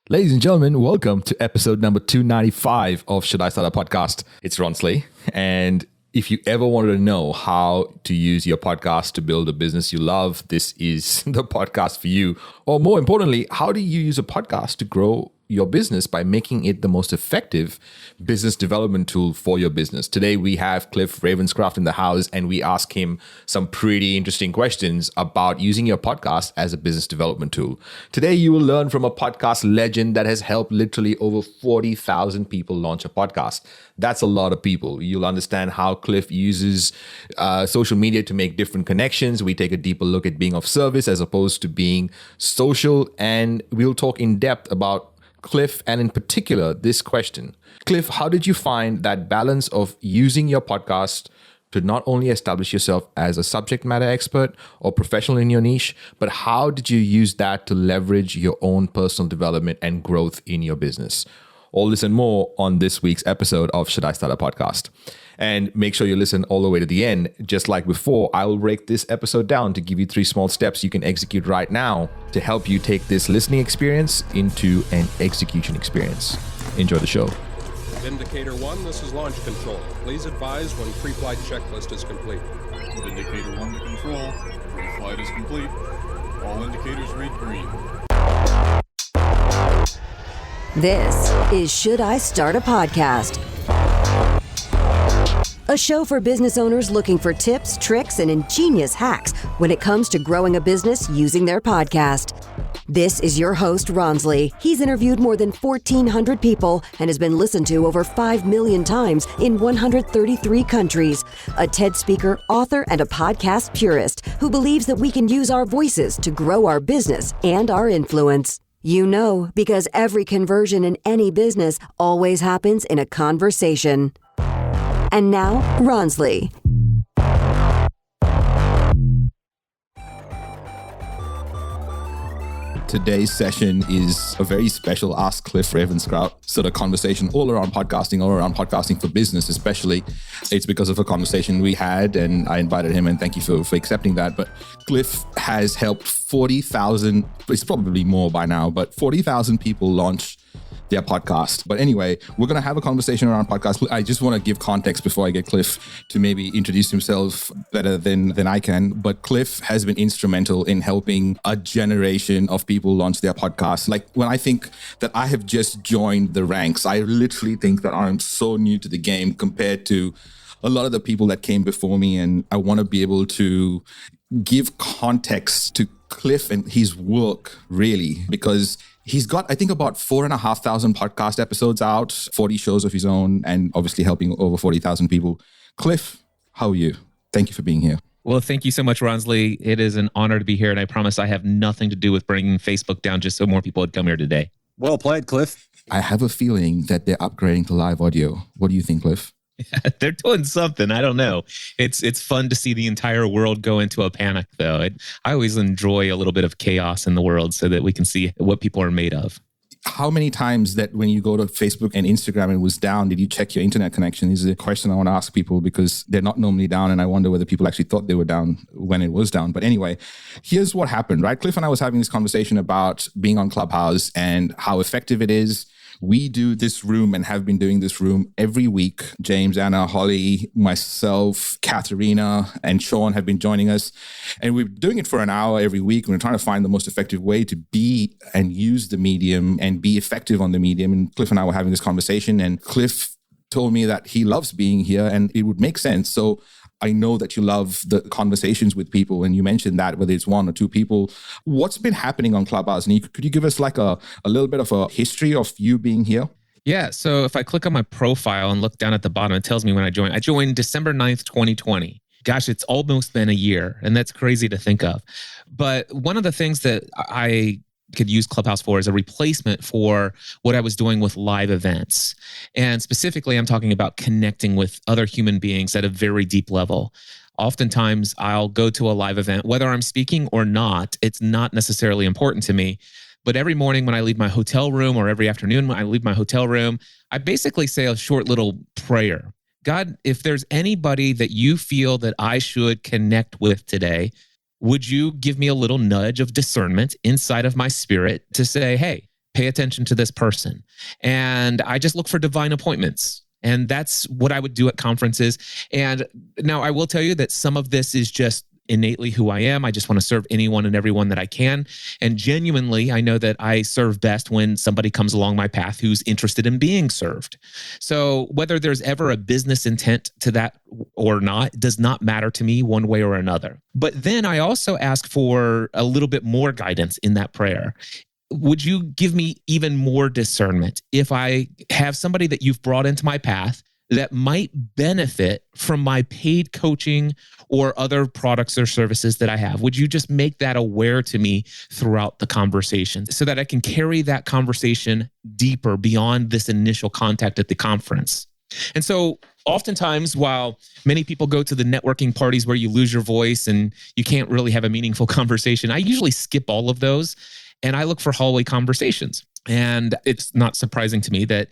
Ladies and gentlemen, welcome to episode number 295 of Should I Start a Podcast? It's Ronsley. And if you ever wanted to know how to use your podcast to build a business you love, this is the podcast for you. Or more importantly, how do you use a podcast to grow your business by making it the most effective business development tool for your business? Today, we have Cliff Ravenscraft in the house, and we ask him some pretty interesting questions about using your podcast as a business development tool. Today, you will learn from a podcast legend that has helped literally over 40,000 people launch a podcast. That's a lot of people. You'll understand how Cliff uses social media to make different connections. We take a deeper look at being of service as opposed to being social, and we'll talk in depth about Cliff, and in particular, this question. Cliff, how did you find that balance of using your podcast to not only establish yourself as a subject matter expert or professional in your niche, but how did you use that to leverage your own personal development and growth in your business? All this and more on this week's episode of Should I Start a Podcast? And make sure you listen all the way to the end. Just like before, I will break this episode down to give you 3 small steps you can execute right now to help you take this listening experience into an execution experience. Enjoy the show. Indicator 1, this is launch control. Please advise when pre-flight checklist is complete. Indicator 1 to control. Pre-flight is complete. All indicators read green. This is Should I Start a Podcast? A show for business owners looking for tips, tricks, and ingenious hacks when it comes to growing a business using their podcast. This is your host, Ronsley. He's interviewed more than 1,400 people and has been listened to over 5 million times in 133 countries. A TED speaker, author, and a podcast purist who believes that we can use our voices to grow our business and our influence. You know, because every conversion in any business always happens in a conversation. And now, Ronsley. Today's session is a very special Ask Cliff Ravenscraft sort of conversation all around podcasting for business especially. It's because of a conversation we had, and I invited him, and thank you for accepting that. But Cliff has helped 40,000, it's probably more by now, but 40,000 people launch their podcast. But anyway, we're going to have a conversation around podcasts. I just want to give context before I get Cliff to maybe introduce himself better than I can. But Cliff has been instrumental in helping a generation of people launch their podcasts. Like when I think that I have just joined the ranks, I literally think that I'm so new to the game compared to a lot of the people that came before me. And I want to be able to give context to Cliff and his work, really, because he's got, I think, about 4,500 podcast episodes out, 40 shows of his own, and obviously helping over 40,000 people. Cliff, how are you? Thank you for being here. Well, thank you so much, Ronsley. It is an honor to be here, and I promise I have nothing to do with bringing Facebook down just so more people would come here today. Well played, Cliff. I have a feeling that they're upgrading to live audio. What do you think, Cliff? They're doing something. I don't know. It's fun to see the entire world go into a panic, though. I always enjoy a little bit of chaos in the world so that we can see what people are made of. How many times that when you go to Facebook and Instagram and it was down, did you check your internet connection? This is a question I want to ask people because they're not normally down, and I wonder whether people actually thought they were down when it was down. But anyway, here's what happened, right? Cliff and I was having this conversation about being on Clubhouse and how effective it is. We do this room and have been doing this room every week. James, Anna, Holly, myself, Katharina, and Sean have been joining us. And we're doing it for an hour every week. And we're trying to find the most effective way to be and use the medium and be effective on the medium. And Cliff and I were having this conversation, and Cliff told me that he loves being here and it would make sense. So I know that you love the conversations with people, and you mentioned that whether it's 1 or 2 people. What's been happening on Clubhouse? And could you give us like a little bit of a history of you being here? Yeah. So if I click on my profile and look down at the bottom, it tells me when I joined. I joined December 9th, 2020. Gosh, it's almost been a year, and that's crazy to think of. But one of the things that I could use Clubhouse for as a replacement for what I was doing with live events. And specifically, I'm talking about connecting with other human beings at a very deep level. Oftentimes, I'll go to a live event, whether I'm speaking or not, it's not necessarily important to me. But every morning when I leave my hotel room, or every afternoon when I leave my hotel room, I basically say a short little prayer. God, if there's anybody that you feel that I should connect with today, would you give me a little nudge of discernment inside of my spirit to say, hey, pay attention to this person. And I just look for divine appointments. And that's what I would do at conferences. And now I will tell you that some of this is just innately who I am. I just want to serve anyone and everyone that I can. And genuinely, I know that I serve best when somebody comes along my path who's interested in being served. So whether there's ever a business intent to that or not does not matter to me one way or another. But then I also ask for a little bit more guidance in that prayer. Would you give me even more discernment if I have somebody that you've brought into my path that might benefit from my paid coaching or other products or services that I have? Would you just make that aware to me throughout the conversation so that I can carry that conversation deeper beyond this initial contact at the conference? And so oftentimes, while many people go to the networking parties where you lose your voice and you can't really have a meaningful conversation, I usually skip all of those and I look for hallway conversations. And it's not surprising to me that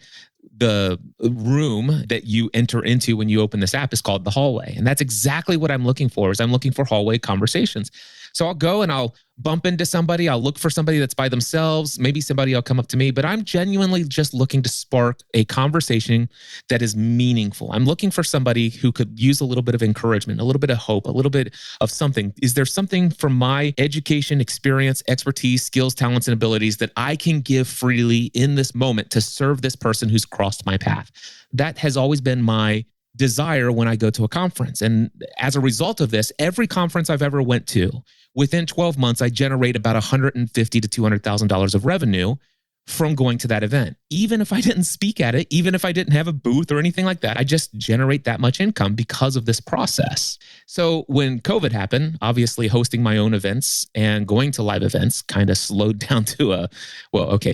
the room that you enter into when you open this app is called the hallway. And that's exactly what I'm looking for, is I'm looking for hallway conversations. So I'll go and I'll bump into somebody. I'll look for somebody that's by themselves. Maybe somebody will come up to me, but I'm genuinely just looking to spark a conversation that is meaningful. I'm looking for somebody who could use a little bit of encouragement, a little bit of hope, a little bit of something. Is there something from my education, experience, expertise, skills, talents, and abilities that I can give freely in this moment to serve this person who's crossed my path? That has always been my desire when I go to a conference. And as a result of this, every conference I've ever went to, within 12 months, I generate about $150,000 to $200,000 of revenue from going to that event. Even if I didn't speak at it, even if I didn't have a booth or anything like that, I just generate that much income because of this process. So when COVID happened, obviously hosting my own events and going to live events kind of slowed down to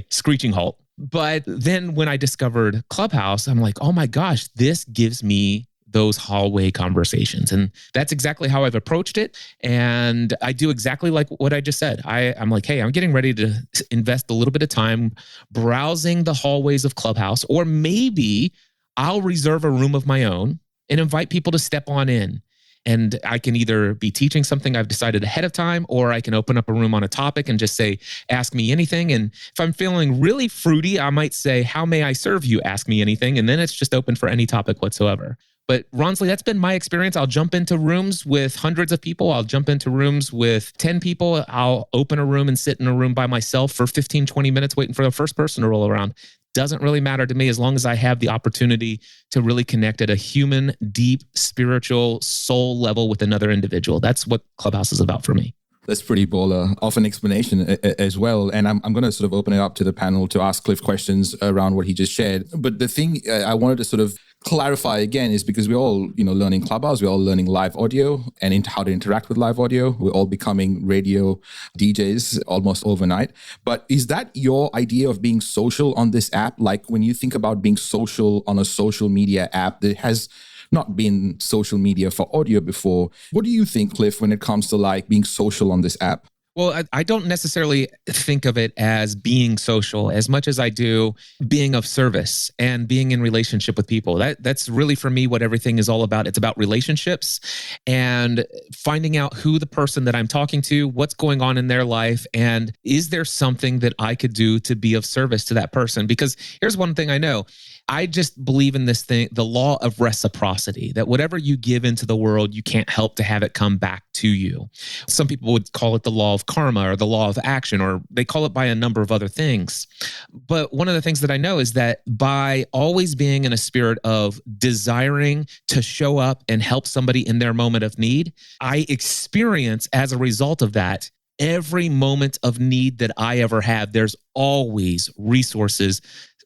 screeching halt. But then when I discovered Clubhouse, I'm like, oh my gosh, this gives me those hallway conversations. And that's exactly how I've approached it. And I do exactly like what I just said. I'm like, hey, I'm getting ready to invest a little bit of time browsing the hallways of Clubhouse, or maybe I'll reserve a room of my own and invite people to step on in. And I can either be teaching something I've decided ahead of time, or I can open up a room on a topic and just say, ask me anything. And if I'm feeling really fruity, I might say, how may I serve you? Ask me anything. And then it's just open for any topic whatsoever. But Ronsley, that's been my experience. I'll jump into rooms with hundreds of people. I'll jump into rooms with 10 people. I'll open a room and sit in a room by myself for 15, 20 minutes waiting for the first person to roll around. Doesn't really matter to me as long as I have the opportunity to really connect at a human, deep, spiritual, soul level with another individual. That's what Clubhouse is about for me. That's pretty baller of an explanation as well. And I'm going to sort of open it up to the panel to ask Cliff questions around what he just shared. But the thing I wanted to sort of clarify again is because we're all, learning Clubhouse, we're all learning live audio and how to interact with live audio. We're all becoming radio DJs almost overnight. But is that your idea of being social on this app? Like when you think about being social on a social media app that has not been social media for audio before, what do you think, Cliff, when it comes to like being social on this app? Well, I don't necessarily think of it as being social as much as I do being of service and being in relationship with people. That's really for me what everything is all about. It's about relationships and finding out who the person that I'm talking to, what's going on in their life, and is there something that I could do to be of service to that person? Because here's one thing I know. I just believe in this thing, the law of reciprocity, that whatever you give into the world, you can't help to have it come back to you. Some people would call it the law of karma or the law of action, or they call it by a number of other things. But one of the things that I know is that by always being in a spirit of desiring to show up and help somebody in their moment of need, I experience as a result of that, every moment of need that I ever have, there's always resources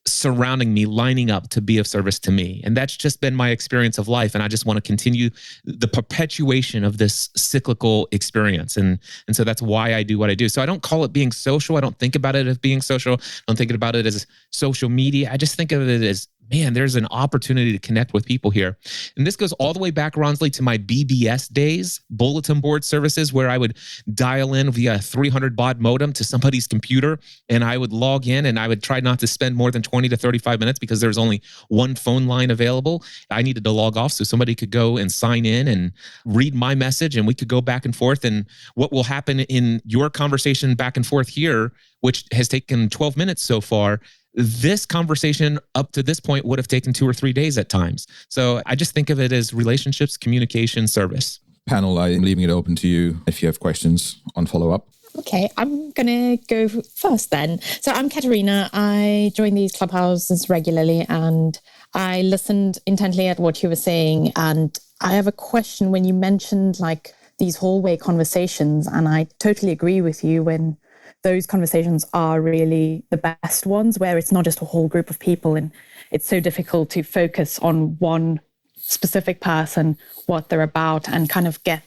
surrounding me, lining up to be of service to me. And that's just been my experience of life. And I just want to continue the perpetuation of this cyclical experience. And so that's why I do what I do. So I don't call it being social. I don't think about it as being social. I don't think about it as social media. I just think of it as man, there's an opportunity to connect with people here. And this goes all the way back, Ronsley, to my BBS days, bulletin board services, where I would dial in via a 300 baud modem to somebody's computer, and I would log in, and I would try not to spend more than 20 to 35 minutes because there was only one phone line available. I needed to log off so somebody could go and sign in and read my message, and we could go back and forth. And what will happen in your conversation back and forth here, which has taken 12 minutes so far, this conversation up to this point would have taken 2 or 3 days at times. So I just think of it as relationships, communication, service. Panel, I'm leaving it open to you if you have questions on follow-up. Okay, I'm going to go first then. So I'm Katerina. I join these clubhouses regularly and I listened intently at what you were saying. And I have a question when you mentioned like these hallway conversations, and I totally agree with you when those conversations are really the best ones, where it's not just a whole group of people and it's so difficult to focus on one specific person, what they're about, and kind of get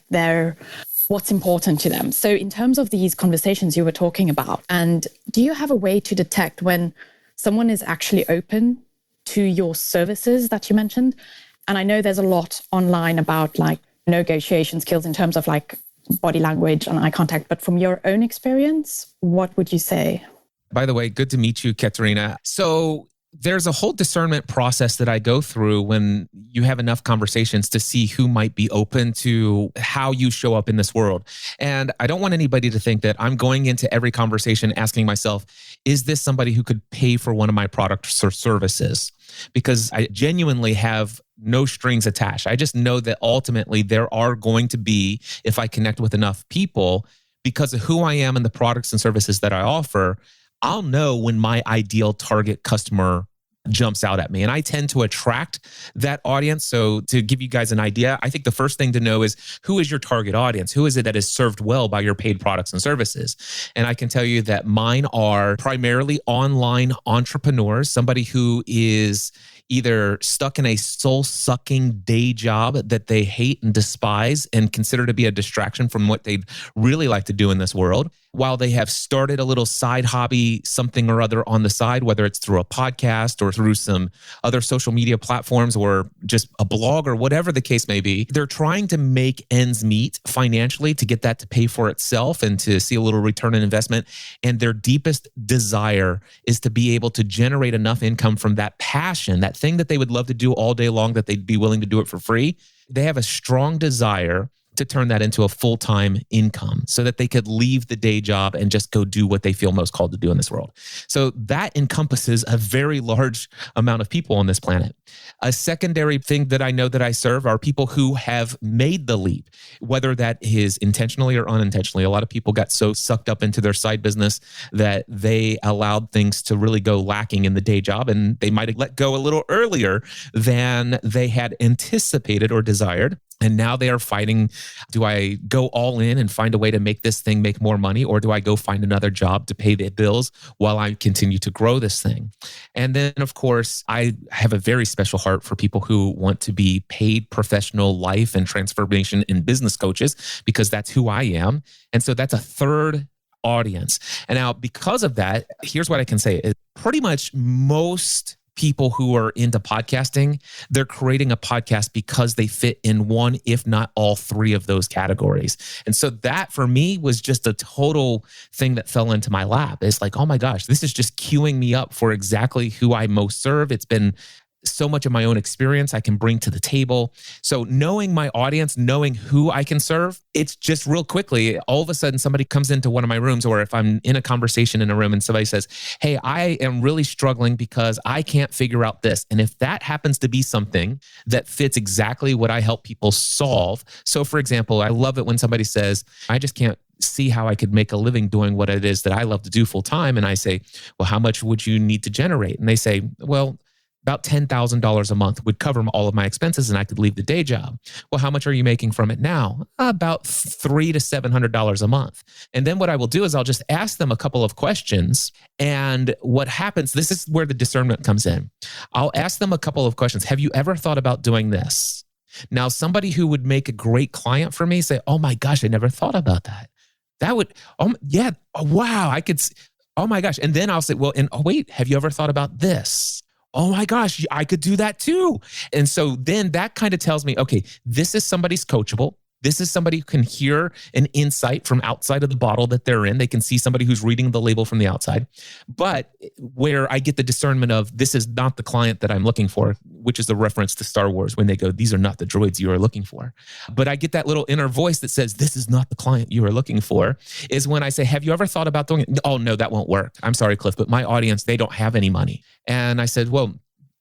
what's important to them. So in terms of these conversations you were talking about, and do you have a way to detect when someone is actually open to your services that you mentioned? And I know there's a lot online about like negotiation skills in terms of like body language and eye contact, but from your own experience, what would you say? By the way, good to meet you, Katerina. So there's a whole discernment process that I go through when you have enough conversations to see who might be open to how you show up in this world. And I don't want anybody to think that I'm going into every conversation asking myself, is this somebody who could pay for one of my products or services? Because I genuinely have no strings attached. I just know that ultimately there are going to be, if I connect with enough people, because of who I am and the products and services that I offer, I'll know when my ideal target customer jumps out at me. And I tend to attract that audience. So to give you guys an idea, I think the first thing to know is, who is your target audience? Who is it that is served well by your paid products and services? And I can tell you that mine are primarily online entrepreneurs, somebody who is either stuck in a soul-sucking day job that they hate and despise and consider to be a distraction from what they'd really like to do in this world, while they have started a little side hobby, something or other on the side, whether it's through a podcast or through some other social media platforms or just a blog or whatever the case may be. They're trying to make ends meet financially to get that to pay for itself and to see a little return on investment. And their deepest desire is to be able to generate enough income from that passion, that thing that they would love to do all day long, that they'd be willing to do it for free. They have a strong desire to turn that into a full-time income so that they could leave the day job and just go do what they feel most called to do in this world. So that encompasses a very large amount of people on this planet. A secondary thing that I know that I serve are people who have made the leap, whether that is intentionally or unintentionally. A lot of people got so sucked up into their side business that they allowed things to really go lacking in the day job, and they might have let go a little earlier than they had anticipated or desired. And now they are fighting, do I go all in and find a way to make this thing make more money, or do I go find another job to pay the bills while I continue to grow this thing? And then, of course, I have a very special heart for people who want to be paid professional life and transformation and business coaches, because that's who I am. And so that's a third audience. And now, because of that, here's what I can say is pretty much most people who are into podcasting, they're creating a podcast because they fit in one, if not all three of those categories. And so that for me was just a total thing that fell into my lap. It's like, oh my gosh, this is just queuing me up for exactly who I most serve. It's been so much of my own experience I can bring to the table. So knowing my audience, knowing who I can serve, it's just real quickly, all of a sudden somebody comes into one of my rooms, or if I'm in a conversation in a room and somebody says, hey, I am really struggling because I can't figure out this. And if that happens to be something that fits exactly what I help people solve. So for example, I love it when somebody says, I just can't see how I could make a living doing what it is that I love to do full time. And I say, well, how much would you need to generate? And they say, well, about $10,000 a month would cover all of my expenses and I could leave the day job. Well, how much are you making from it now? About $300 to $700 a month. And then what I will do is I'll just ask them a couple of questions. And what happens, this is where the discernment comes in. I'll ask them a couple of questions. Have you ever thought about doing this? Now, somebody who would make a great client for me say, oh my gosh, I never thought about that. That would, yeah, wow, I could, oh my gosh. And then I'll say, well, and oh wait, have you ever thought about this? oh my gosh, I could do that too. And so then that kind of tells me, okay, this is somebody's coachable. This is somebody who can hear an insight from outside of the bottle that they're in. They can see somebody who's reading the label from the outside. But where I get the discernment of this is not the client that I'm looking for, which is the reference to Star Wars when they go, these are not the droids you are looking for. But I get that little inner voice that says, this is not the client you are looking for, is when I say, have you ever thought about doing it? Oh, no, that won't work. I'm sorry, Cliff, but my audience, they don't have any money. And I said, well,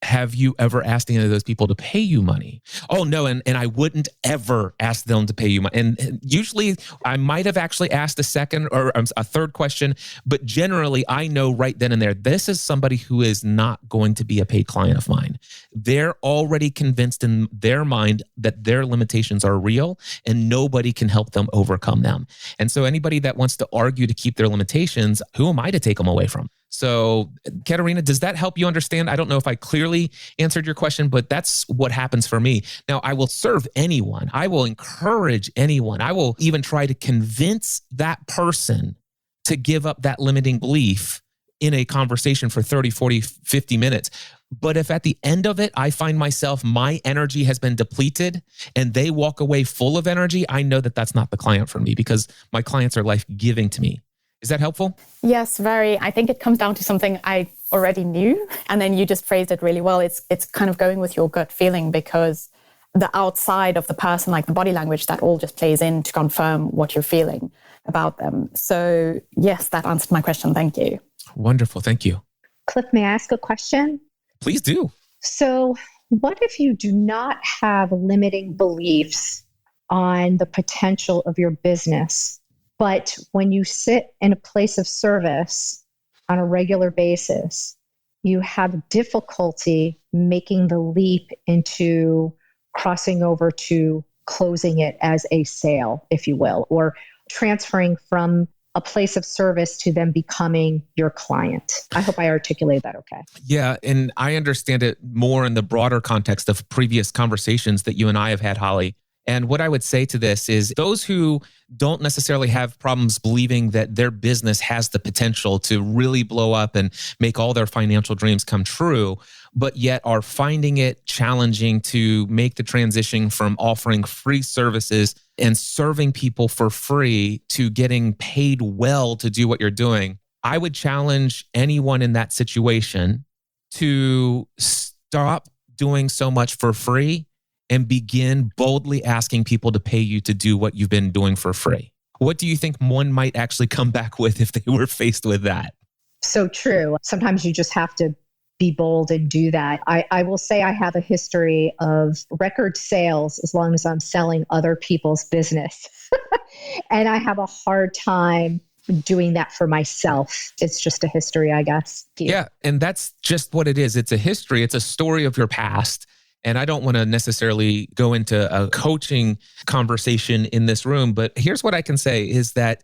have you ever asked any of those people to pay you money? Oh, no. And I wouldn't ever ask them to pay you money. And usually I might have actually asked a second or a third question, but generally I know right then and there, this is somebody who is not going to be a paid client of mine. They're already convinced in their mind that their limitations are real and nobody can help them overcome them. And so anybody that wants to argue to keep their limitations, who am I to take them away from? So, Katerina, does that help you understand? I don't know if I clearly answered your question, but that's what happens for me. Now, I will serve anyone. I will encourage anyone. I will even try to convince that person to give up that limiting belief in a conversation for 30, 40, 50 minutes. But if at the end of it, I find myself, my energy has been depleted and they walk away full of energy, I know that that's not the client for me because my clients are life-giving to me. Is that helpful? Yes, very. I think it comes down to something I already knew. And then you just phrased it really well. It's kind of going with your gut feeling because the outside of the person, like the body language, that all just plays in to confirm what you're feeling about them. So yes, that answered my question. Thank you. Wonderful. Thank you. Cliff, may I ask a question? Please do. So what if you do not have limiting beliefs on the potential of your business? But when you sit in a place of service on a regular basis, you have difficulty making the leap into crossing over to closing it as a sale, if you will, or transferring from a place of service to them becoming your client. I hope I articulate that okay. Yeah, and I understand it more in the broader context of previous conversations that you and I have had, Holly. And what I would say to this is those who don't necessarily have problems believing that their business has the potential to really blow up and make all their financial dreams come true, but yet are finding it challenging to make the transition from offering free services and serving people for free to getting paid well to do what you're doing. I would challenge anyone in that situation to stop doing so much for free and begin boldly asking people to pay you to do what you've been doing for free. What do you think one might actually come back with if they were faced with that? So true. Sometimes you just have to be bold and do that. I will say I have a history of record sales as long as I'm selling other people's business. And I have a hard time doing that for myself. It's just a history, I guess. Yeah, and that's just what it is. It's a history. It's a story of your past. And I don't want to necessarily go into a coaching conversation in this room, but here's what I can say is that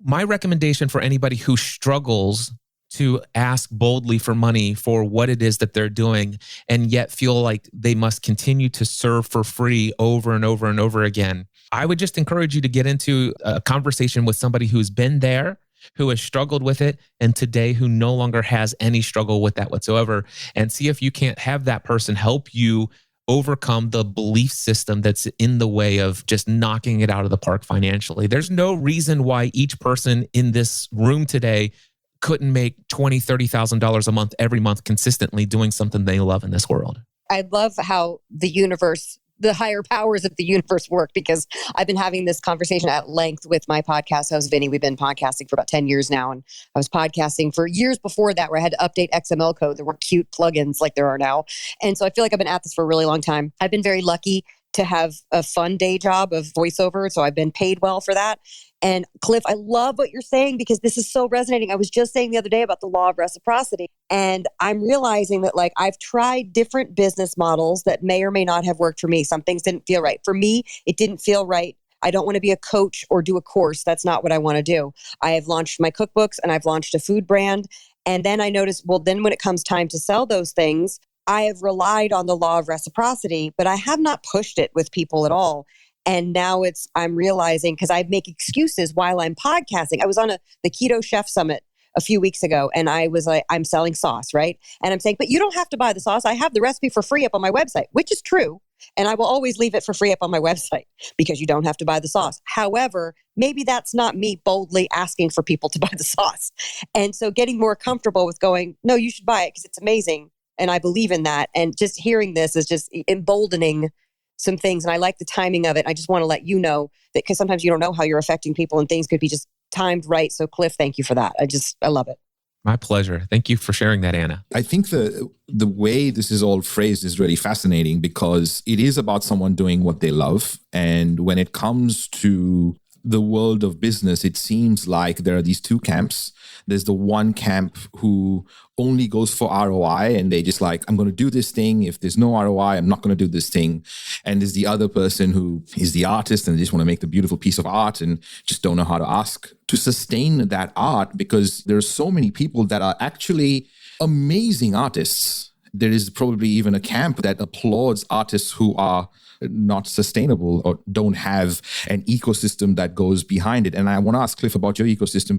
my recommendation for anybody who struggles to ask boldly for money for what it is that they're doing and yet feel like they must continue to serve for free over and over and over again, I would just encourage you to get into a conversation with somebody who's been there, who has struggled with it, and today who no longer has any struggle with that whatsoever, and see if you can't have that person help you overcome the belief system that's in the way of just knocking it out of the park financially. There's no reason why each person in this room today couldn't make $20,000, $30,000 a month every month consistently doing something they love in this world. I love how the universe, the higher powers of the universe work, because I've been having this conversation at length with my podcast host, Vinny. We've been podcasting for about 10 years now. And I was podcasting for years before that where I had to update XML code. There weren't cute plugins like there are now. And so I feel like I've been at this for a really long time. I've been very lucky to have a fun day job of voiceover. So I've been paid well for that. And Cliff, I love what you're saying because this is so resonating. I was just saying the other day about the law of reciprocity. And I'm realizing that like I've tried different business models that may or may not have worked for me. Some things didn't feel right. For me, it didn't feel right. I don't want to be a coach or do a course. That's not what I want to do. I have launched my cookbooks and I've launched a food brand. And then I noticed, well, then when it comes time to sell those things, I have relied on the law of reciprocity, but I have not pushed it with people at all. And now I'm realizing, because I make excuses while I'm podcasting. I was on the Keto Chef Summit a few weeks ago, and I was like, I'm selling sauce, right? And I'm saying, but you don't have to buy the sauce. I have the recipe for free up on my website, which is true. And I will always leave it for free up on my website because you don't have to buy the sauce. However, maybe that's not me boldly asking for people to buy the sauce. And so getting more comfortable with going, no, you should buy it because it's amazing. And I believe in that. And just hearing this is just emboldening some things. And I like the timing of it. I just want to let you know that because sometimes you don't know how you're affecting people and things could be just timed right. So Cliff, thank you for that. I love it. My pleasure. Thank you for sharing that, Anna. I think the way this is all phrased is really fascinating because it is about someone doing what they love. And when it comes to the world of business, it seems like there are these two camps. There's the one camp who only goes for ROI and they just like, I'm going to do this thing. If there's no ROI, I'm not going to do this thing. And there's the other person who is the artist and they just want to make the beautiful piece of art and just don't know how to ask to sustain that art because there's so many people that are actually amazing artists. There is probably even a camp that applauds artists who are not sustainable or don't have an ecosystem that goes behind it. And I want to ask Cliff about your ecosystem.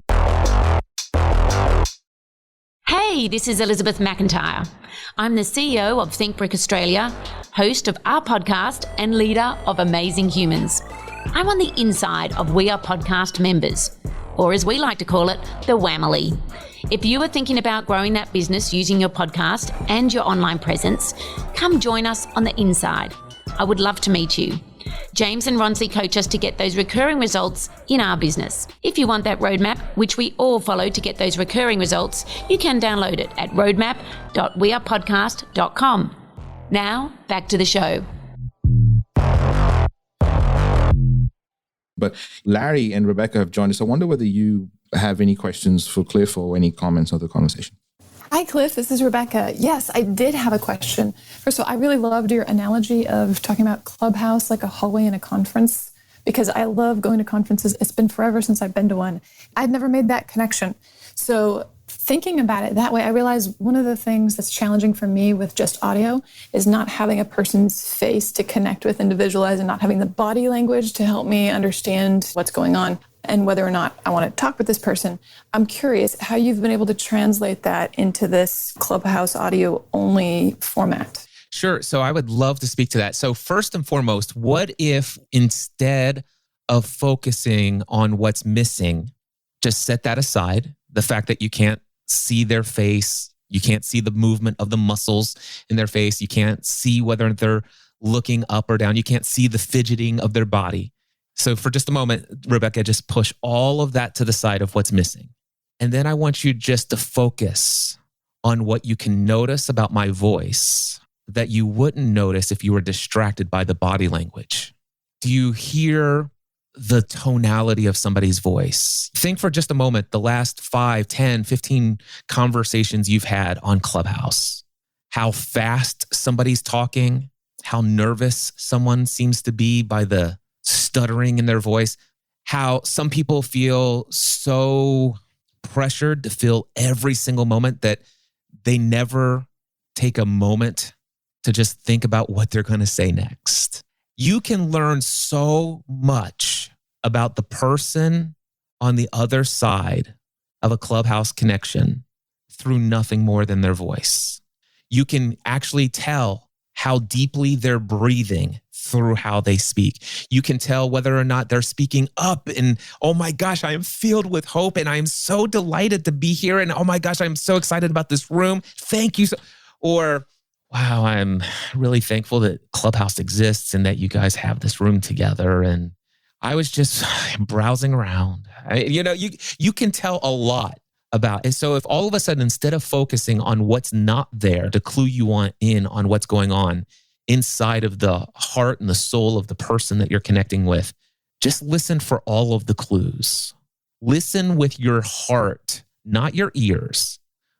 Hey, this is Elizabeth McIntyre. I'm the CEO of Think Brick Australia, host of our podcast, and leader of Amazing Humans. I'm on the inside of We Are Podcast members, or as we like to call it, the Whamily. If you are thinking about growing that business using your podcast and your online presence, come join us on the inside. I would love to meet you. James and Ronsley coach us to get those recurring results in our business. If you want that roadmap, which we all follow to get those recurring results, you can download it at roadmap.wearepodcast.com. Now, back to the show. But Larry and Rebecca have joined us. I wonder whether you have any questions for Cliff or any comments on the conversation. Hi, Cliff. This is Rebecca. Yes, I did have a question. First of all, I really loved your analogy of talking about Clubhouse like a hallway in a conference because I love going to conferences. It's been forever since I've been to one. I'd never made that connection. So thinking about it that way, I realized one of the things that's challenging for me with just audio is not having a person's face to connect with and to visualize and not having the body language to help me understand what's going on and whether or not I want to talk with this person. I'm curious how you've been able to translate that into this Clubhouse audio only format. Sure. So I would love to speak to that. So first and foremost, what if instead of focusing on what's missing, just set that aside, the fact that you can't see their face, you can't see the movement of the muscles in their face, you can't see whether they're looking up or down, you can't see the fidgeting of their body. So for just a moment, Rebecca, just push all of that to the side of what's missing. And then I want you just to focus on what you can notice about my voice that you wouldn't notice if you were distracted by the body language. Do you hear the tonality of somebody's voice? Think for just a moment, the last 5, 10, 15 conversations you've had on Clubhouse. How fast somebody's talking, how nervous someone seems to be by the stuttering in their voice, how some people feel so pressured to fill every single moment that they never take a moment to just think about what they're going to say next. You can learn so much about the person on the other side of a Clubhouse connection through nothing more than their voice. You can actually tell how deeply they're breathing through how they speak. You can tell whether or not they're speaking up and, oh my gosh, I am filled with hope and I am so delighted to be here. And oh my gosh, I'm so excited about this room. Thank you. Or, wow, I'm really thankful that Clubhouse exists and that you guys have this room together. And I was just browsing around. You can tell a lot about. And so if all of a sudden, instead of focusing on what's not there to clue you in on what's going on inside of the heart and the soul of the person that you're connecting with, just listen for all of the clues. Listen with your heart, not your ears,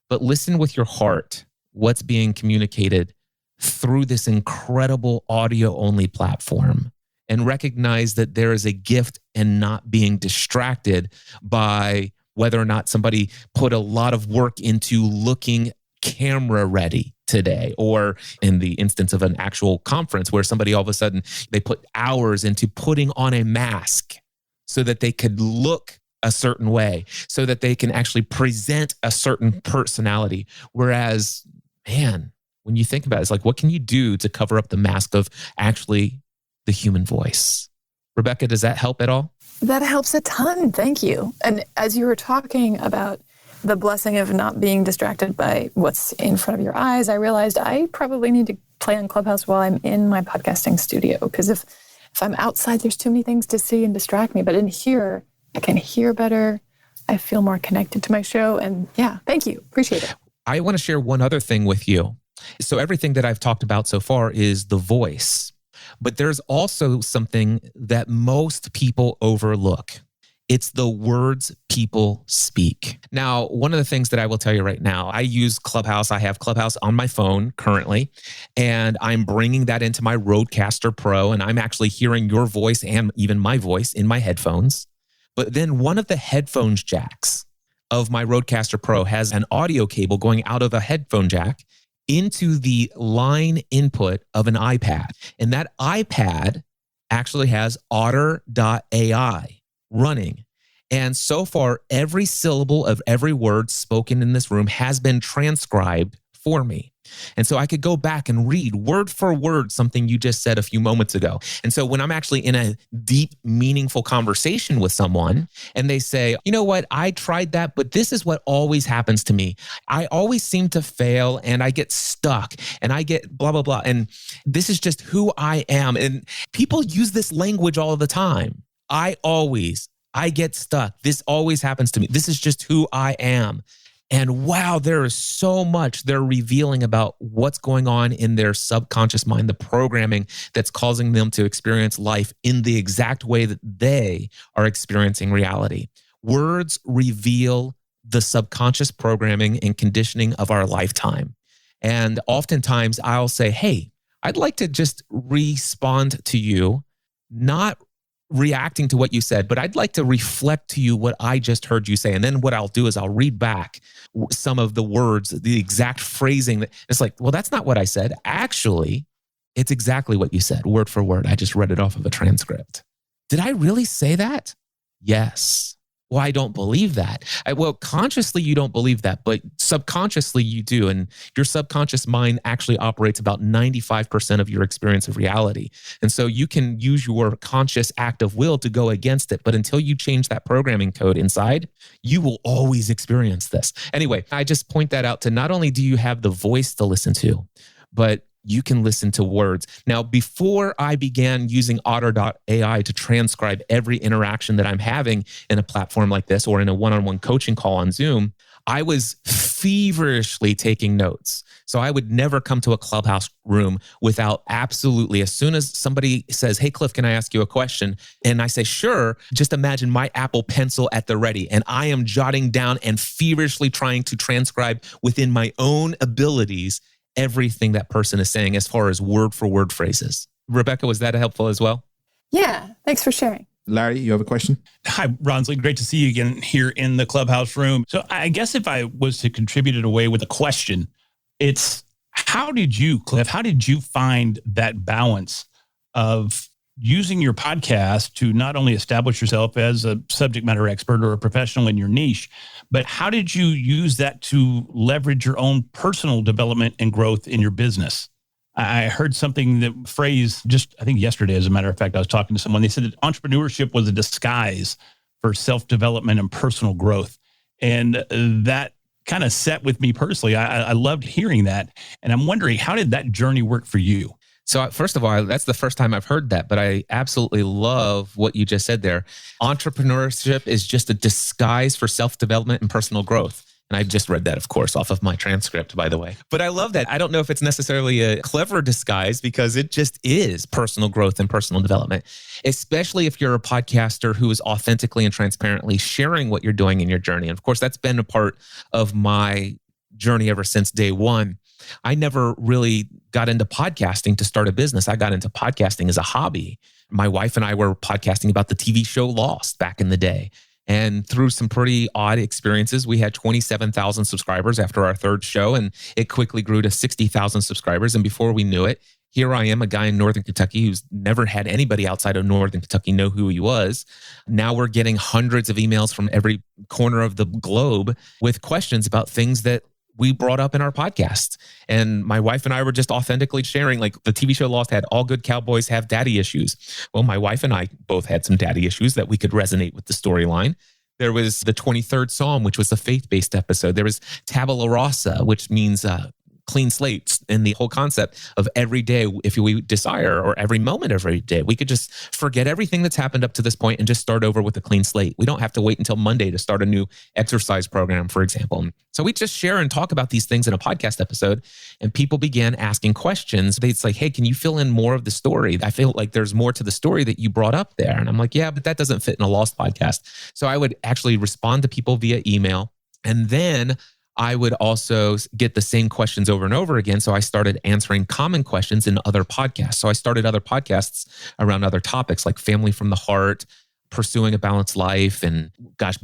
but listen with your heart. What's being communicated through this incredible audio-only platform, and recognize that there is a gift in not being distracted by whether or not somebody put a lot of work into looking camera ready today, or in the instance of an actual conference where somebody all of a sudden, they put hours into putting on a mask so that they could look a certain way so that they can actually present a certain personality. Whereas, man, when you think about it, it's like, what can you do to cover up the mask of actually the human voice? Rebecca, does that help at all? That helps a ton. Thank you. And as you were talking about the blessing of not being distracted by what's in front of your eyes, I realized I probably need to play on Clubhouse while I'm in my podcasting studio. Because if I'm outside, there's too many things to see and distract me. But in here, I can hear better. I feel more connected to my show. And yeah, thank you. Appreciate it. I want to share one other thing with you. So everything that I've talked about so far is the voice. But there's also something that most people overlook. It's the words people speak. Now, one of the things that I will tell you right now, I use Clubhouse. I have Clubhouse on my phone currently, and I'm bringing that into my Rodecaster Pro, and I'm actually hearing your voice and even my voice in my headphones. But then one of the headphones jacks of my Rodecaster Pro has an audio cable going out of a headphone jack into the line input of an iPad. And that iPad actually has Otter.ai running. And so far, every syllable of every word spoken in this room has been transcribed for me. And so I could go back and read word for word something you just said a few moments ago. And so when I'm actually in a deep, meaningful conversation with someone and they say, you know what, I tried that, but this is what always happens to me. I always seem to fail and I get stuck and I get blah, blah, blah. And this is just who I am. And people use this language all the time. I get stuck. This always happens to me. This is just who I am. And wow, there is so much they're revealing about what's going on in their subconscious mind, the programming that's causing them to experience life in the exact way that they are experiencing reality. Words reveal the subconscious programming and conditioning of our lifetime. And oftentimes I'll say, hey, I'd like to just respond to you, not reacting to what you said, but I'd like to reflect to you what I just heard you say. And then what I'll do is I'll read back some of the words, the exact phrasing. It's like, well, that's not what I said. Actually, it's exactly what you said, word for word. I just read it off of a transcript. Did I really say that? Yes. Well, I don't believe that. Well, consciously, you don't believe that, but subconsciously you do. And your subconscious mind actually operates about 95% of your experience of reality. And so you can use your conscious act of will to go against it. But until you change that programming code inside, you will always experience this. Anyway, I just point that out to not only do you have the voice to listen to, but you can listen to words. Now, before I began using Otter.ai to transcribe every interaction that I'm having in a platform like this or in a one-on-one coaching call on Zoom, I was feverishly taking notes. So I would never come to a Clubhouse room without absolutely, as soon as somebody says, hey, Cliff, can I ask you a question? And I say, sure, just imagine my Apple Pencil at the ready. And I am jotting down and feverishly trying to transcribe within my own abilities everything that person is saying as far as word for word phrases. Rebecca, was that helpful as well? Yeah, thanks for sharing. Larry, you have a question? Hi, Ronsley. Great to see you again here in the Clubhouse room. So I guess if I was to contribute it away with a question, it's how did you, Cliff, find that balance of using your podcast to not only establish yourself as a subject matter expert or a professional in your niche, but how did you use that to leverage your own personal development and growth in your business? I heard something that phrased just, I think yesterday, as a matter of fact, I was talking to someone. They said that entrepreneurship was a disguise for self-development and personal growth. And that kind of set with me personally. I loved hearing that. And I'm wondering, how did that journey work for you? So first of all, that's the first time I've heard that, but I absolutely love what you just said there. Entrepreneurship is just a disguise for self-development and personal growth. And I just read that, of course, off of my transcript, by the way. But I love that. I don't know if it's necessarily a clever disguise because it just is personal growth and personal development, especially if you're a podcaster who is authentically and transparently sharing what you're doing in your journey. And of course, that's been a part of my journey ever since day one. I never really got into podcasting to start a business. I got into podcasting as a hobby. My wife and I were podcasting about the TV show Lost back in the day. And through some pretty odd experiences, we had 27,000 subscribers after our third show, and it quickly grew to 60,000 subscribers. And before we knew it, here I am, a guy in Northern Kentucky who's never had anybody outside of Northern Kentucky know who he was. Now we're getting hundreds of emails from every corner of the globe with questions about things that we brought up in our podcast. And my wife and I were just authentically sharing, like the TV show Lost had all good cowboys have daddy issues. Well, my wife and I both had some daddy issues that we could resonate with the storyline. There was the 23rd Psalm, which was a faith-based episode. There was Tabula Rasa, which means clean slates, and the whole concept of every day, if we desire, or every moment of every day, we could just forget everything that's happened up to this point and just start over with a clean slate. We don't have to wait until Monday to start a new exercise program, for example. So we just share and talk about these things in a podcast episode, and people began asking questions. They'd say, hey, can you fill in more of the story? I feel like there's more to the story that you brought up there. And I'm like, yeah, but that doesn't fit in a Lost podcast. So I would actually respond to people via email, and then I would also get the same questions over and over again. So I started answering common questions in other podcasts. So I started other podcasts around other topics like Family from the Heart, Pursuing a Balanced Life, and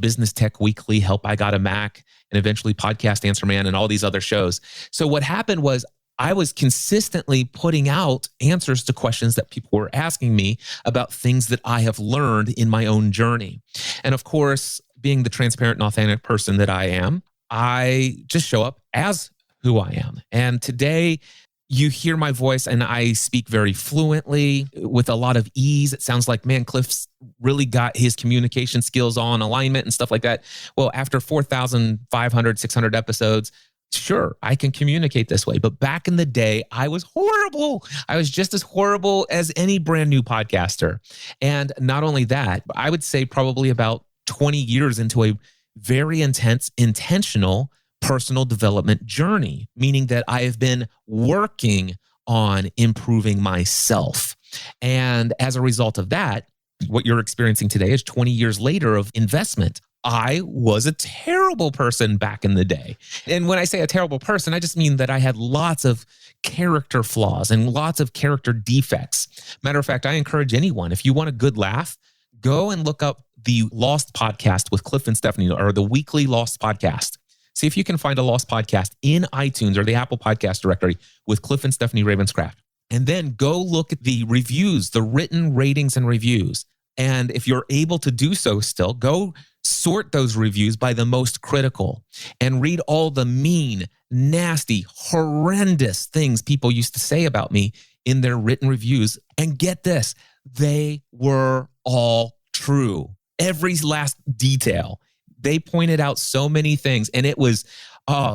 Business Tech Weekly, Help I Got a Mac, and eventually Podcast Answer Man, and all these other shows. So what happened was I was consistently putting out answers to questions that people were asking me about things that I have learned in my own journey. And of course, being the transparent and authentic person that I am, I just show up as who I am. And today you hear my voice and I speak very fluently with a lot of ease. It sounds like, man, Cliff's really got his communication skills on alignment and stuff like that. Well, after 4,500, 600 episodes, sure, I can communicate this way. But back in the day, I was horrible. I was just as horrible as any brand new podcaster. And not only that, I would say probably about 20 years into a very intense, intentional personal development journey, meaning that I have been working on improving myself. And as a result of that, what you're experiencing today is 20 years later of investment. I was a terrible person back in the day. And when I say a terrible person, I just mean that I had lots of character flaws and lots of character defects. Matter of fact, I encourage anyone, if you want a good laugh, go and look up the Lost podcast with Cliff and Stephanie, or the weekly Lost podcast. See if you can find a Lost podcast in iTunes or the Apple Podcast directory with Cliff and Stephanie Ravenscraft. And then go look at the reviews, the written ratings and reviews. And if you're able to do so still, go sort those reviews by the most critical and read all the mean, nasty, horrendous things people used to say about me in their written reviews. And get this, they were all true. Every last detail. They pointed out so many things, and it was,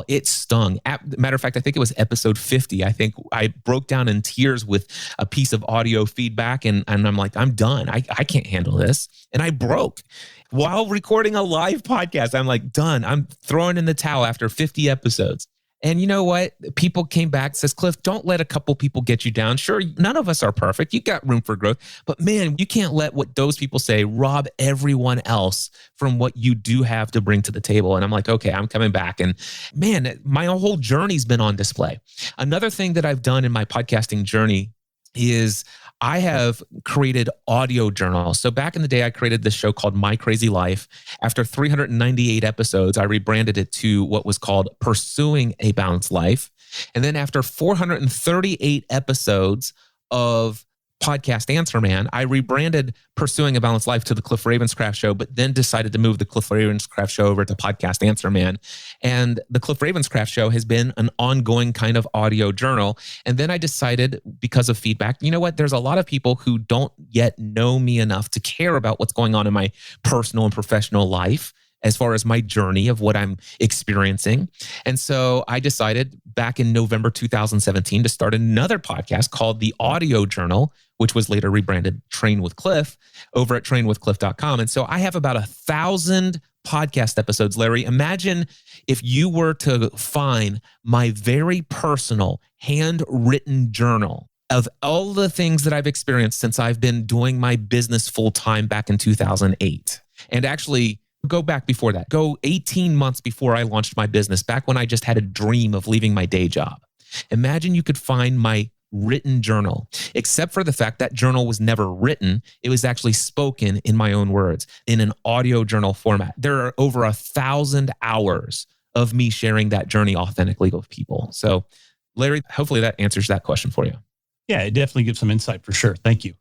it stung. Matter of fact, I think it was episode 50. I think I broke down in tears with a piece of audio feedback, and I'm like, I'm done. I can't handle this. And I broke while recording a live podcast. I'm like, done. I'm throwing in the towel after 50 episodes. And you know what? People came back, says, Cliff, don't let a couple people get you down. Sure, none of us are perfect. You got room for growth. But man, you can't let what those people say rob everyone else from what you do have to bring to the table. And I'm like, okay, I'm coming back. And man, my whole journey's been on display. Another thing that I've done in my podcasting journey is I have created audio journals. So back in the day, I created this show called My Crazy Life. After 398 episodes, I rebranded it to what was called Pursuing a Balanced Life. And then after 438 episodes of Podcast Answer Man, I rebranded Pursuing a Balanced Life to the Cliff Ravenscraft Show, but then decided to move the Cliff Ravenscraft Show over to Podcast Answer Man. And the Cliff Ravenscraft Show has been an ongoing kind of audio journal. And then I decided, because of feedback, you know what? There's a lot of people who don't yet know me enough to care about what's going on in my personal and professional life, as far as my journey of what I'm experiencing. And so I decided back in November 2017 to start another podcast called The Audio Journal, which was later rebranded Train with Cliff, over at trainwithcliff.com. And so I have about 1,000 podcast episodes, Larry. Imagine if you were to find my very personal handwritten journal of all the things that I've experienced since I've been doing my business full time back in 2008. And actually, go back before that. Go 18 months before I launched my business, back when I just had a dream of leaving my day job. Imagine you could find my written journal, except for the fact that journal was never written. It was actually spoken in my own words in an audio journal format. There are over 1,000 hours of me sharing that journey authentically with people. So, Larry, hopefully that answers that question for you. Yeah, it definitely gives some insight for sure. Thank you.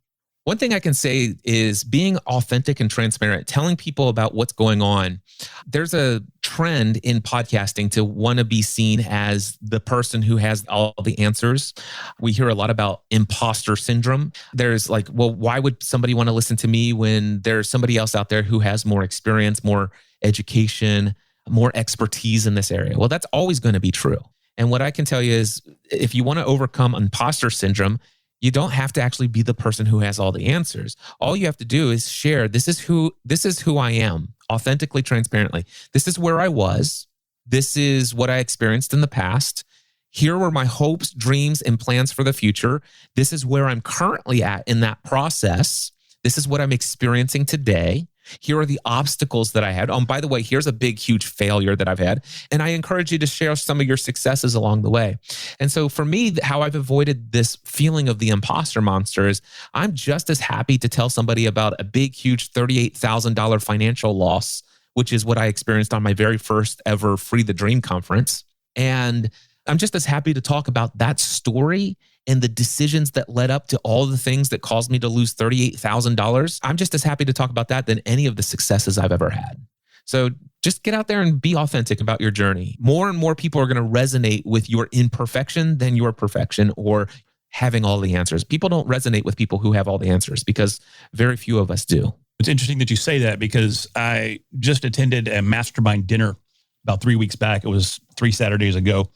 One thing I can say is being authentic and transparent, telling people about what's going on. There's a trend in podcasting to want to be seen as the person who has all the answers. We hear a lot about imposter syndrome. There's like, well, why would somebody want to listen to me when there's somebody else out there who has more experience, more education, more expertise in this area? Well, that's always going to be true. And what I can tell you is if you want to overcome imposter syndrome, you don't have to actually be the person who has all the answers. All you have to do is share, this is who I am, authentically, transparently. This is where I was. This is what I experienced in the past. Here were my hopes, dreams, and plans for the future. This is where I'm currently at in that process. This is what I'm experiencing today. Here are the obstacles that I had. Oh, and by the way, here's a big, huge failure that I've had. And I encourage you to share some of your successes along the way. And so for me, how I've avoided this feeling of the imposter monster is I'm just as happy to tell somebody about a big, huge $38,000 financial loss, which is what I experienced on my very first ever Free the Dream conference. And I'm just as happy to talk about that story and the decisions that led up to all the things that caused me to lose $38,000. I'm just as happy to talk about that than any of the successes I've ever had. So just get out there and be authentic about your journey. More and more people are going to resonate with your imperfection than your perfection or having all the answers. People don't resonate with people who have all the answers because very few of us do. It's interesting that you say that because I just attended a mastermind dinner about 3 weeks back. It was 3 Saturdays ago.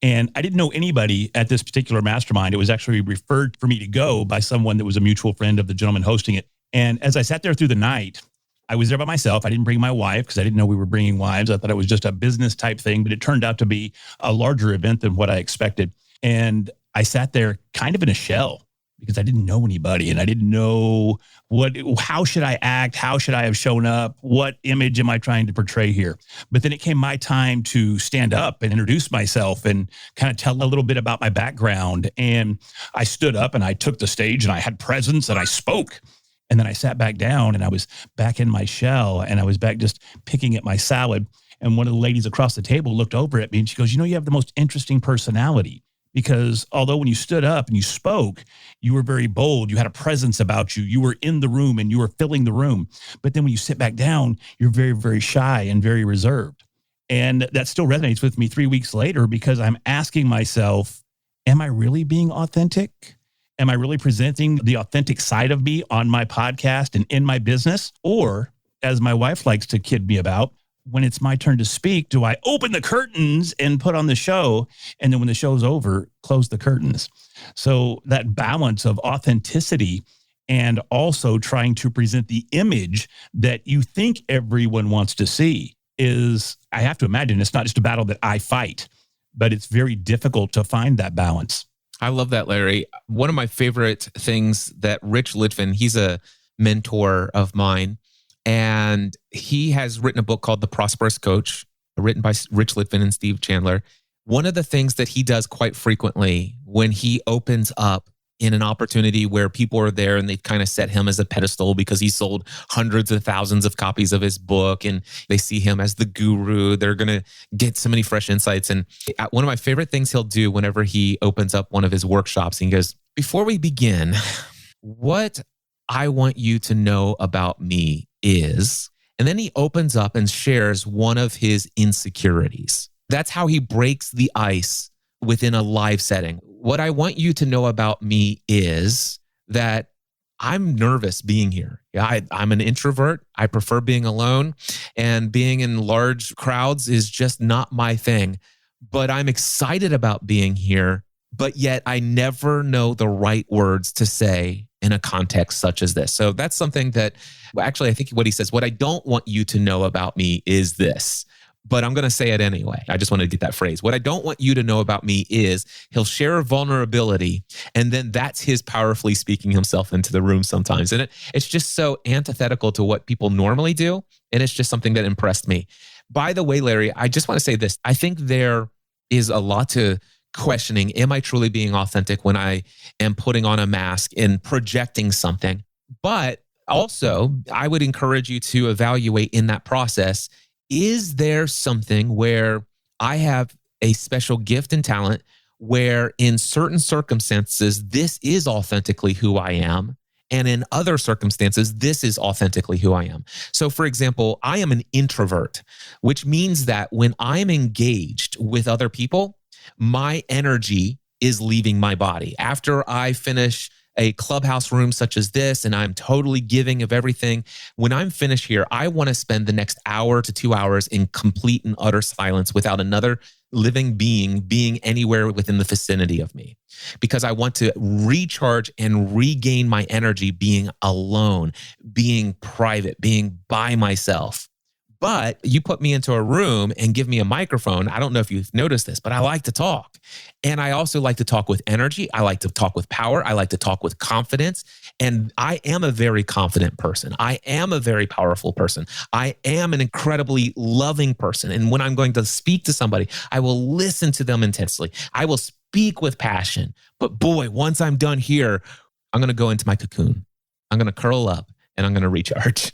And I didn't know anybody at this particular mastermind. It was actually referred for me to go by someone that was a mutual friend of the gentleman hosting it. And as I sat there through the night, I was there by myself. I didn't bring my wife because I didn't know we were bringing wives. I thought it was just a business type thing, but it turned out to be a larger event than what I expected. And I sat there kind of in a shell because I didn't know anybody and I didn't know how should I act? How should I have shown up? What image am I trying to portray here? But then it came my time to stand up and introduce myself and kind of tell a little bit about my background. And I stood up and I took the stage and I had presence and I spoke. And then I sat back down and I was back in my shell and I was back just picking at my salad. And one of the ladies across the table looked over at me and she goes, you have the most interesting personality. Because although when you stood up and you spoke, you were very bold, you had a presence about you, you were in the room and you were filling the room. But then when you sit back down, you're very, very shy and very reserved. And that still resonates with me 3 weeks later because I'm asking myself, am I really being authentic? Am I really presenting the authentic side of me on my podcast and in my business? Or, as my wife likes to kid me about, when it's my turn to speak, do I open the curtains and put on the show? And then when the show's over, close the curtains. So that balance of authenticity and also trying to present the image that you think everyone wants to see is, I have to imagine, it's not just a battle that I fight, but it's very difficult to find that balance. I love that, Larry. One of my favorite things that Rich Litvin, he's a mentor of mine, and he has written a book called The Prosperous Coach, written by Rich Litvin and Steve Chandler. One of the things that he does quite frequently when he opens up in an opportunity where people are there and they've kind of set him as a pedestal because he sold hundreds of thousands of copies of his book and they see him as the guru, they're going to get so many fresh insights. And one of my favorite things he'll do whenever he opens up one of his workshops, he goes, before we begin, what I want you to know about me is, and then he opens up and shares one of his insecurities. That's how he breaks the ice within a live setting. What I want you to know about me is that I'm nervous being here. I'm an introvert. I prefer being alone, and being in large crowds is just not my thing. But I'm excited about being here, but yet I never know the right words to say in a context such as this. So that's something that, actually, I think what he says, what I don't want you to know about me is this, but I'm going to say it anyway. I just wanted to get that phrase. What I don't want you to know about me is, he'll share a vulnerability, and then that's his powerfully speaking himself into the room sometimes. And it's just so antithetical to what people normally do. And it's just something that impressed me. By the way, Larry, I just want to say this. I think there is a lot to questioning, am I truly being authentic when I am putting on a mask and projecting something? But also, I would encourage you to evaluate in that process, is there something where I have a special gift and talent where in certain circumstances, this is authentically who I am. And in other circumstances, this is authentically who I am. So for example, I am an introvert, which means that when I'm engaged with other people, my energy is leaving my body. After I finish a clubhouse room such as this, and I'm totally giving of everything, when I'm finished here, I want to spend the next hour to 2 hours in complete and utter silence without another living being anywhere within the vicinity of me, because I want to recharge and regain my energy being alone, being private, being by myself. But you put me into a room and give me a microphone. I don't know if you've noticed this, but I like to talk. And I also like to talk with energy. I like to talk with power. I like to talk with confidence. And I am a very confident person. I am a very powerful person. I am an incredibly loving person. And when I'm going to speak to somebody, I will listen to them intensely. I will speak with passion. But boy, once I'm done here, I'm going to go into my cocoon. I'm going to curl up and I'm going to recharge.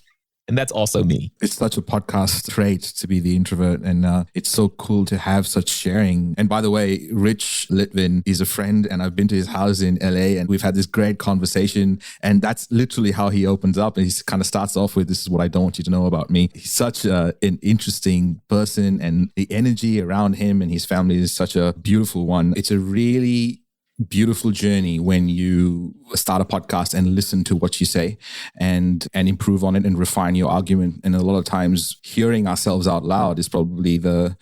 And that's also me. It's such a podcast trait to be the introvert. And it's so cool to have such sharing. And by the way, Rich Litvin is a friend and I've been to his house in LA and we've had this great conversation. And that's literally how he opens up. And he kind of starts off with, this is what I don't want you to know about me. He's such an interesting person and the energy around him and his family is such a beautiful one. It's a really beautiful journey when you start a podcast and listen to what you say and improve on it and refine your argument. And a lot of times hearing ourselves out loud is probably the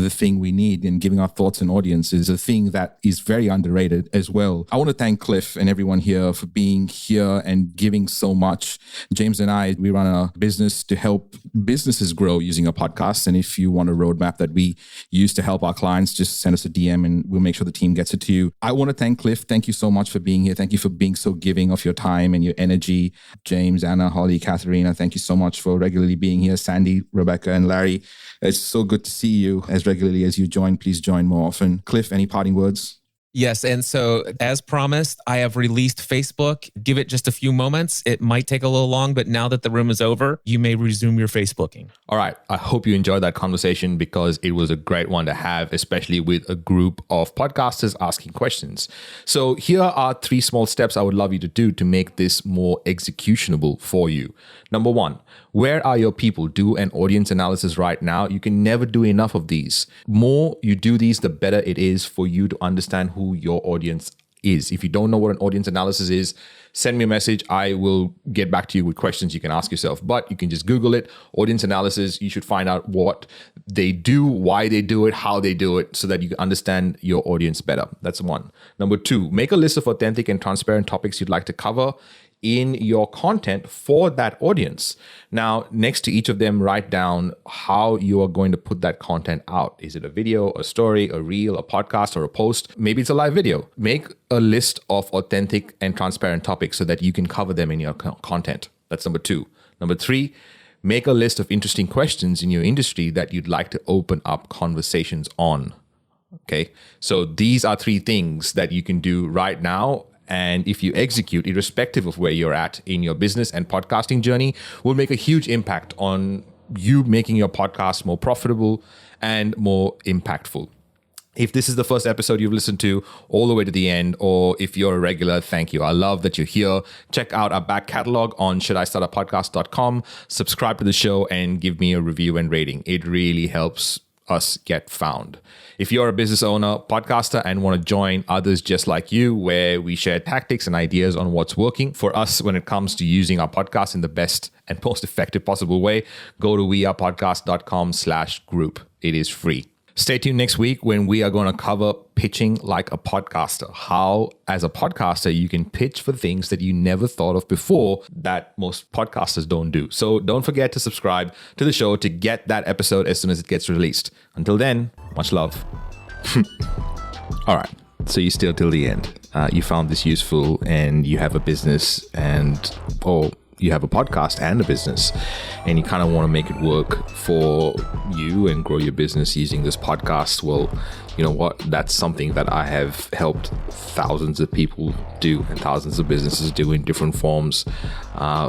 thing we need, and giving our thoughts and audience is a thing that is very underrated as well. I want to thank Cliff and everyone here for being here and giving so much. James and I, we run a business to help businesses grow using a podcast. And if you want a roadmap that we use to help our clients, just send us a DM and we'll make sure the team gets it to you. I want to thank Cliff. Thank you so much for being here. Thank you for being so giving of your time and your energy. James, Anna, Holly, Katharina, thank you so much for regularly being here. Sandy, Rebecca, and Larry, it's so good to see you as regularly as you join. Please join more often. Cliff, any parting words? Yes. And so as promised, I have released Facebook. Give it just a few moments. It might take a little long, but now that the room is over, you may resume your Facebooking. All right. I hope you enjoyed that conversation because it was a great one to have, especially with a group of podcasters asking questions. So here are 3 small steps I would love you to do to make this more executionable for you. Number 1, where are your people? Do an audience analysis right now. You can never do enough of these. More you do these, the better it is for you to understand who your audience is. If you don't know what an audience analysis is, send me a message. I will get back to you with questions you can ask yourself. But you can just Google it, audience analysis. You should find out what they do, why they do it, how they do it, so that you can understand your audience better. That's 1. Number 2, make a list of authentic and transparent topics you'd like to cover in your content for that audience. Now, next to each of them, write down how you are going to put that content out. Is it a video, a story, a reel, a podcast, or a post? Maybe it's a live video. Make a list of authentic and transparent topics so that you can cover them in your content. That's number 2. Number 3, make a list of interesting questions in your industry that you'd like to open up conversations on. Okay, so these are 3 things that you can do right now. And if you execute, irrespective of where you're at in your business and podcasting journey, will make a huge impact on you making your podcast more profitable and more impactful. If this is the first episode you've listened to all the way to the end, or if you're a regular, thank you. I love that you're here. Check out our back catalog on shouldistartapodcast.com. Subscribe to the show and give me a review and rating. It really helps us get found. If you're a business owner, podcaster, and want to join others just like you, where we share tactics and ideas on what's working for us when it comes to using our podcast in the best and most effective possible way, go to wearepodcast.com/group. It is free. Stay tuned next week when we are going to cover pitching like a podcaster. How, as a podcaster, you can pitch for things that you never thought of before that most podcasters don't do. So don't forget to subscribe to the show to get that episode as soon as it gets released. Until then, much love. All right. So you still till the end. You found this useful and you have a business or you have a podcast and a business and you kind of want to make it work for you and grow your business using this podcast. Well, you know what, that's something that I have helped thousands of people do and thousands of businesses do in different forms,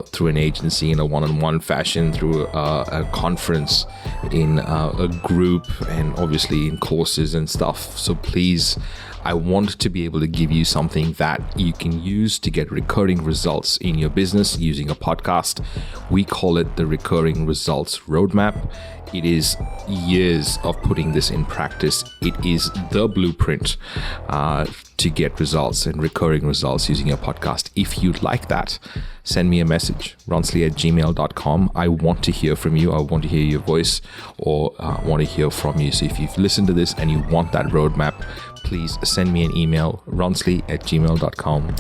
through an agency, in a one-on-one fashion, through a conference, in a group, and obviously in courses and stuff. So please, I want to be able to give you something that you can use to get recurring results in your business using a podcast. We call it the Recurring Results Roadmap. It is years of putting this in practice. It is the blueprint to get results and recurring results using your podcast. If you'd like that, send me a message, ronsley@gmail.com. I want to hear from you. I want to hear your voice, or want to hear from you. So if you've listened to this and you want that roadmap, please send me an email, ronsley@gmail.com.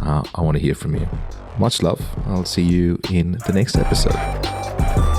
I want to hear from you. Much love. I'll see you in the next episode.